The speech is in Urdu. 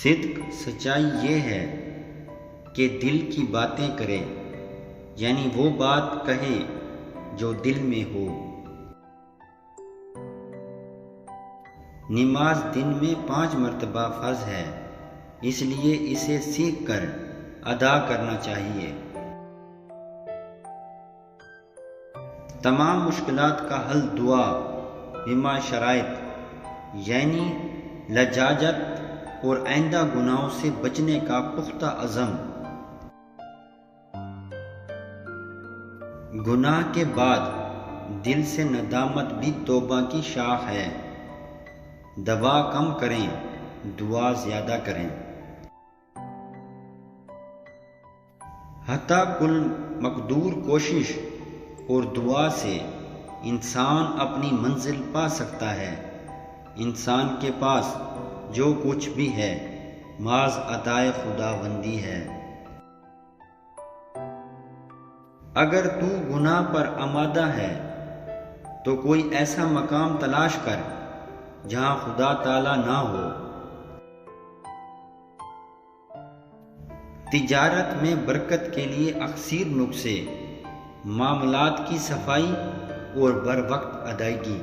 صدق سچائی یہ ہے کہ دل کی باتیں کرے، یعنی وہ بات کہے جو دل میں ہو۔ نماز دن میں 5 مرتبہ فرض ہے، اس لیے اسے سیکھ کر ادا کرنا چاہیے۔ تمام مشکلات کا حل دعا بما شرائط، یعنی لجاجت اور آئندہ گناہوں سے بچنے کا پختہ عزم۔ گناہ کے بعد دل سے ندامت بھی توبہ کی شاخ ہے۔ دوا کم کریں، دعا زیادہ کریں۔ حتی کل مقدور کوشش اور دعا سے انسان اپنی منزل پا سکتا ہے۔ انسان کے پاس جو کچھ بھی ہے محض عطائے خداوندی ہے۔ اگر تو گناہ پر آمادہ ہے تو کوئی ایسا مقام تلاش کر جہاں خدا تعالی نہ ہو۔ تجارت میں برکت کے لیے اکثر نسخے، معاملات کی صفائی اور بر وقت ادائیگی۔